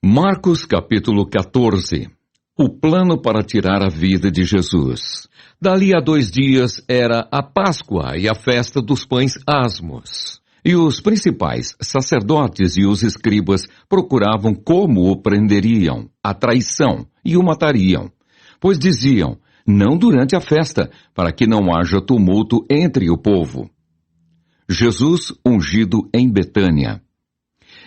Marcos capítulo 14. O plano para tirar a vida de Jesus. Dali a 2 dias era a Páscoa e a festa dos pães asmos. E os principais sacerdotes e os escribas procuravam como o prenderiam, a traição, e o matariam. Pois diziam, não durante a festa, para que não haja tumulto entre o povo. Jesus ungido em Betânia.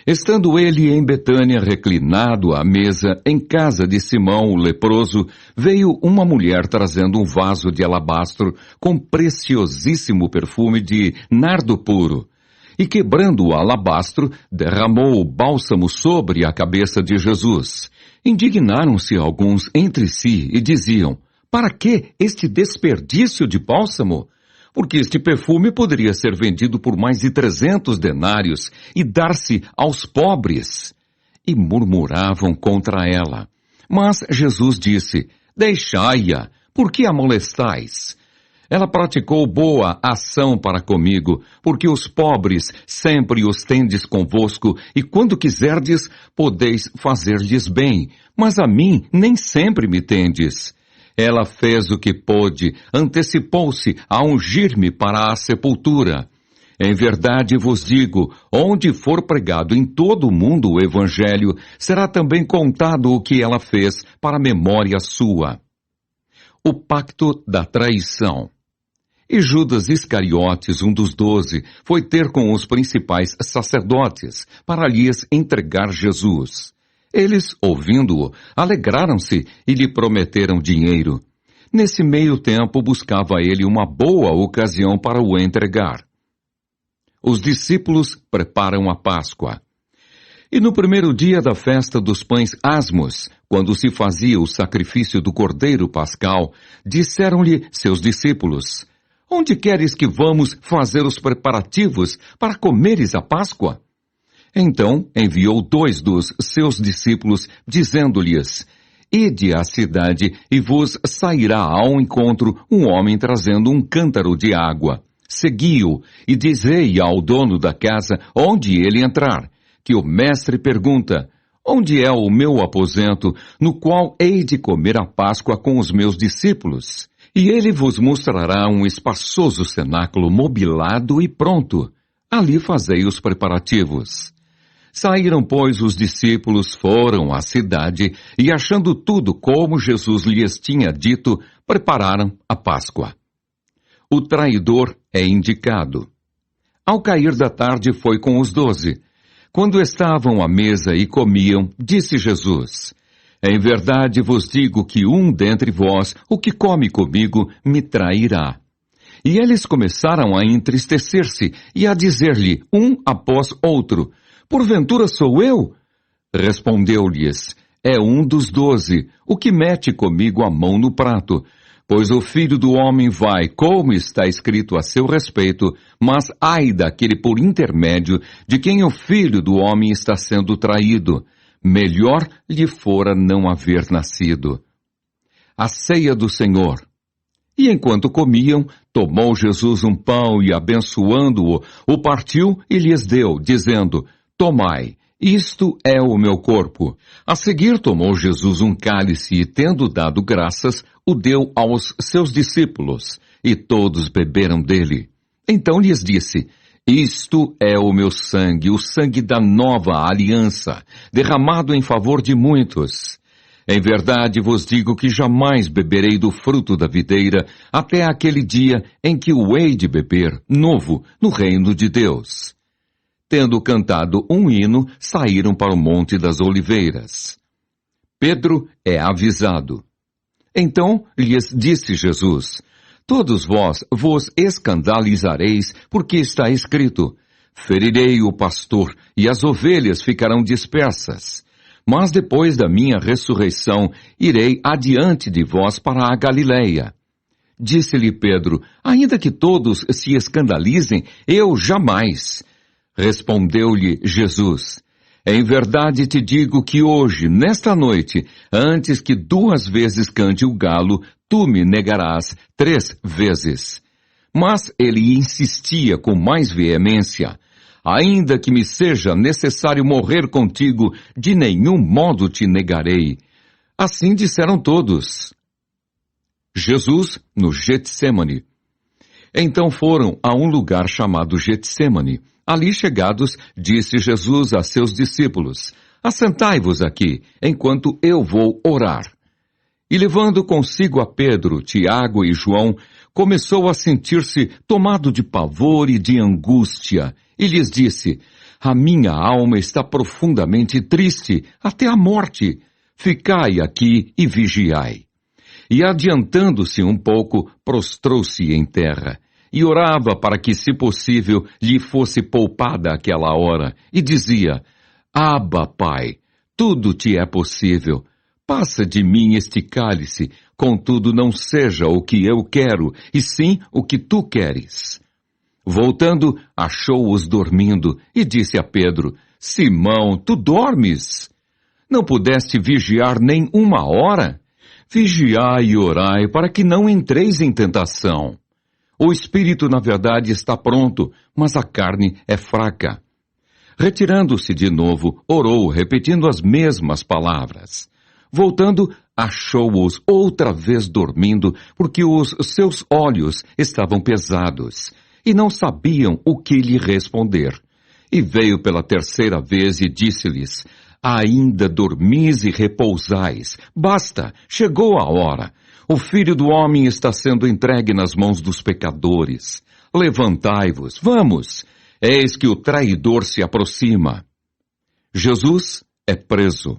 Estando ele em Betânia reclinado à mesa, em casa de Simão o leproso, veio uma mulher trazendo um vaso de alabastro com preciosíssimo perfume de nardo puro. E quebrando o alabastro, derramou o bálsamo sobre a cabeça de Jesus. Indignaram-se alguns entre si e diziam, para que este desperdício de bálsamo? Porque este perfume poderia ser vendido por mais de 300 denários e dar-se aos pobres. E murmuravam contra ela. Mas Jesus disse, deixai-a, por que a molestais? Ela praticou boa ação para comigo, porque os pobres sempre os tendes convosco, e quando quiserdes, podeis fazer-lhes bem, mas a mim nem sempre me tendes. Ela fez o que pôde, antecipou-se a ungir-me para a sepultura. Em verdade vos digo, onde for pregado em todo o mundo o Evangelho, será também contado o que ela fez para a memória sua. O pacto da traição. E Judas Iscariotes, um dos 12, foi ter com os principais sacerdotes, para lhes entregar Jesus. Eles, ouvindo-o, alegraram-se e lhe prometeram dinheiro. Nesse meio tempo buscava ele uma boa ocasião para o entregar. Os discípulos preparam a Páscoa. E no primeiro dia da festa dos pães asmos, quando se fazia o sacrifício do cordeiro pascal, disseram-lhe seus discípulos, onde queres que vamos fazer os preparativos para comeres a Páscoa? Então enviou 2 dos seus discípulos, dizendo-lhes, ide à cidade e vos sairá ao encontro um homem trazendo um cântaro de água. Segui-o e dizei ao dono da casa onde ele entrar, que o mestre pergunta, onde é o meu aposento, no qual hei de comer a Páscoa com os meus discípulos? E ele vos mostrará um espaçoso cenáculo mobilado e pronto. Ali fazei os preparativos. Saíram, pois, os discípulos, foram à cidade e, achando tudo como Jesus lhes tinha dito, prepararam a Páscoa. O traidor é indicado. Ao cair da tarde foi com os 12. Quando estavam à mesa e comiam, disse Jesus, em verdade vos digo que um dentre vós, o que come comigo, me trairá. E eles começaram a entristecer-se e a dizer-lhe, um após outro, porventura sou eu? Respondeu-lhes, é um dos 12, o que mete comigo a mão no prato. Pois o Filho do Homem vai, como está escrito a seu respeito, mas ai daquele por intermédio de quem o Filho do Homem está sendo traído. Melhor lhe fora não haver nascido. A ceia do Senhor. E enquanto comiam, tomou Jesus um pão e, abençoando-o, o partiu e lhes deu, dizendo, tomai, isto é o meu corpo. A seguir tomou Jesus um cálice e, tendo dado graças, o deu aos seus discípulos, e todos beberam dele. Então lhes disse, isto é o meu sangue, o sangue da nova aliança, derramado em favor de muitos. Em verdade vos digo que jamais beberei do fruto da videira, até aquele dia em que o hei de beber, novo, no reino de Deus. Tendo cantado um hino, saíram para o Monte das Oliveiras. Pedro é avisado. Então lhes disse Jesus, todos vós vos escandalizareis, porque está escrito, ferirei o pastor e as ovelhas ficarão dispersas. Mas depois da minha ressurreição, irei adiante de vós para a Galileia. Disse-lhe Pedro, ainda que todos se escandalizem, eu jamais. Respondeu-lhe Jesus, em verdade te digo que hoje, nesta noite, antes que 2 vezes cante o galo, tu me negarás 3 vezes. Mas ele insistia com mais veemência, Ainda que me seja necessário morrer contigo, de nenhum modo te negarei. Assim disseram todos. Jesus no Getsêmani. Então foram a um lugar chamado Getsêmani. Ali chegados, disse Jesus a seus discípulos: Assentai-vos aqui, enquanto eu vou orar. E levando consigo a Pedro, Tiago e João, começou a sentir-se tomado de pavor e de angústia, e lhes disse: A minha alma está profundamente triste, até a morte. Ficai aqui e vigiai. E adiantando-se um pouco, prostrou-se em terra, e orava para que, se possível, lhe fosse poupada aquela hora, e dizia: Abba, Pai, tudo te é possível. Passa de mim este cálice, contudo não seja o que eu quero, e sim o que tu queres. Voltando, achou-os dormindo, e disse a Pedro: Simão, tu dormes? Não pudeste vigiar nem uma hora? Vigiai e orai, para que não entreis em tentação. O espírito, na verdade, está pronto, mas a carne é fraca. Retirando-se de novo, orou, repetindo as mesmas palavras. Voltando, achou-os outra vez dormindo, porque os seus olhos estavam pesados, e não sabiam o que lhe responder. E veio pela terceira vez e disse-lhes: Ainda dormis e repousais. Basta, chegou a hora. O Filho do Homem está sendo entregue nas mãos dos pecadores. Levantai-vos, vamos! Eis que o traidor se aproxima. Jesus é preso.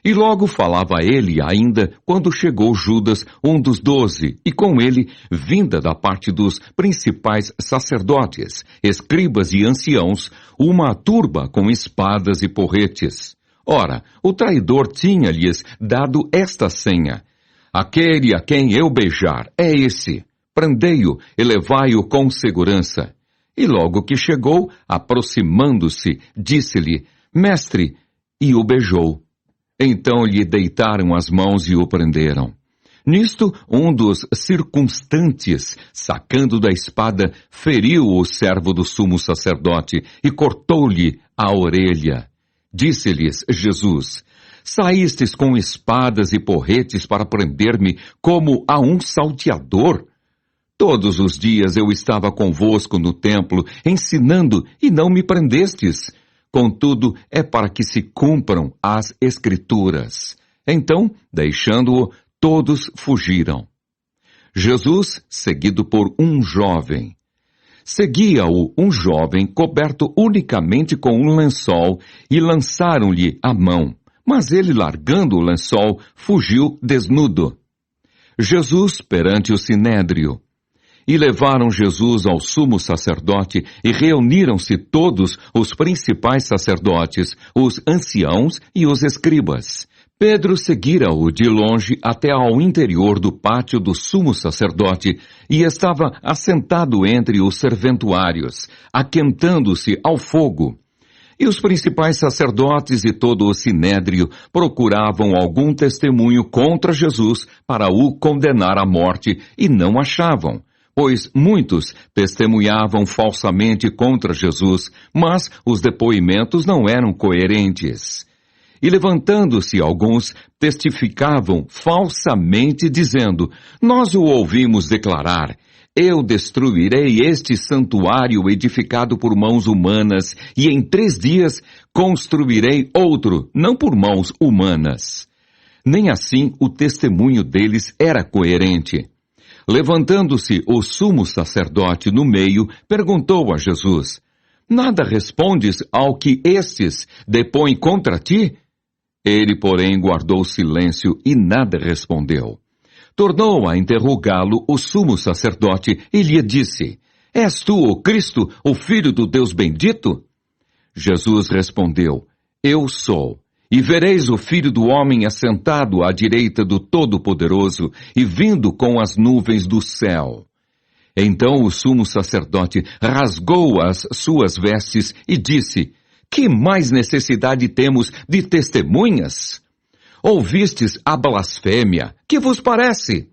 E logo falava ele ainda quando chegou Judas, um dos 12, e com ele, vinda da parte dos principais sacerdotes, escribas e anciãos, uma turba com espadas e porretes. Ora, o traidor tinha-lhes dado esta senha: Aquele a quem eu beijar é esse. Prendei-o e levai-o com segurança. E logo que chegou, aproximando-se, disse-lhe: Mestre, e o beijou. Então lhe deitaram as mãos e o prenderam. Nisto, um dos circunstantes, sacando da espada, feriu o servo do sumo sacerdote e cortou-lhe a orelha. Disse-lhes Jesus: Saístes com espadas e porretes para prender-me como a um salteador? Todos os dias eu estava convosco no templo, ensinando, e não me prendestes. Contudo, é para que se cumpram as Escrituras. Então, deixando-o, todos fugiram. Jesus, seguido por um jovem. Seguia-o um jovem coberto unicamente com um lençol, e lançaram-lhe a mão. Mas ele, largando o lençol, fugiu desnudo. Jesus perante o sinédrio. E levaram Jesus ao sumo sacerdote, e reuniram-se todos os principais sacerdotes, os anciãos e os escribas. Pedro seguira-o de longe até ao interior do pátio do sumo sacerdote, e estava assentado entre os serventuários, aquentando-se ao fogo. E os principais sacerdotes e todo o sinédrio procuravam algum testemunho contra Jesus para o condenar à morte, e não achavam. Pois muitos testemunhavam falsamente contra Jesus, mas os depoimentos não eram coerentes. E levantando-se alguns, testificavam falsamente, dizendo: Nós o ouvimos declarar: Eu destruirei este santuário edificado por mãos humanas, e em 3 dias construirei outro, não por mãos humanas. Nem assim o testemunho deles era coerente. Levantando-se o sumo sacerdote no meio, perguntou a Jesus: Nada respondes ao que estes depõem contra ti? Ele, porém, guardou silêncio e nada respondeu. Tornou a interrogá-lo o sumo sacerdote e lhe disse: És tu o Cristo, o Filho do Deus bendito? Jesus respondeu: Eu sou. E vereis o Filho do Homem assentado à direita do Todo-Poderoso e vindo com as nuvens do céu. Então o sumo sacerdote rasgou as suas vestes e disse: Que mais necessidade temos de testemunhas? Ouvistes a blasfêmia, que vos parece?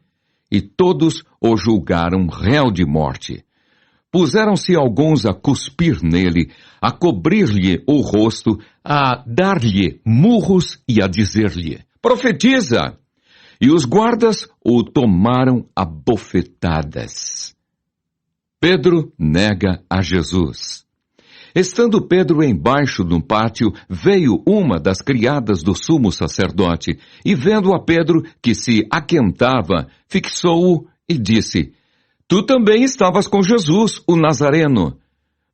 E todos o julgaram réu de morte. puseram-se alguns a cuspir nele, a cobrir-lhe o rosto, a dar-lhe murros e a dizer-lhe: profetiza! E os guardas o tomaram a bofetadas. Pedro nega a Jesus. Estando Pedro embaixo no pátio, veio uma das criadas do sumo sacerdote, e vendo a Pedro que se aquentava, fixou-o e disse: tu também estavas com Jesus, o Nazareno.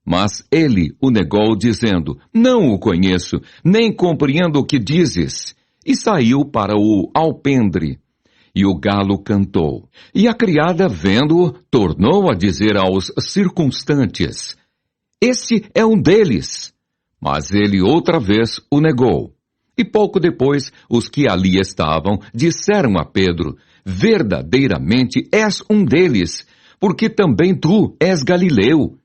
Mas ele o negou, dizendo: não o conheço, nem compreendo o que dizes. E saiu para o alpendre. E o galo cantou. E a criada, vendo-o, tornou a dizer aos circunstantes: este é um deles. Mas ele outra vez o negou. E pouco depois, os que ali estavam disseram a Pedro: verdadeiramente és um deles, porque também tu és galileu.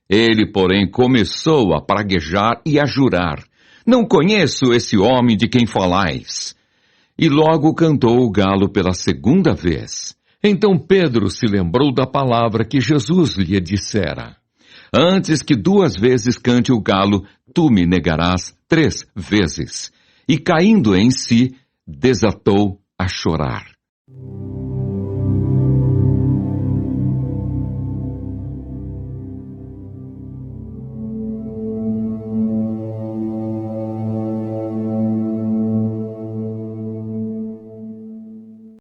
Ele, porém, começou a praguejar e a jurar: não conheço esse homem de quem falais. E logo cantou o galo pela segunda vez. Então Pedro se lembrou da palavra que Jesus lhe dissera: antes que 2 vezes cante o galo, tu me negarás 3 vezes. E caindo em si, desatou a chorar.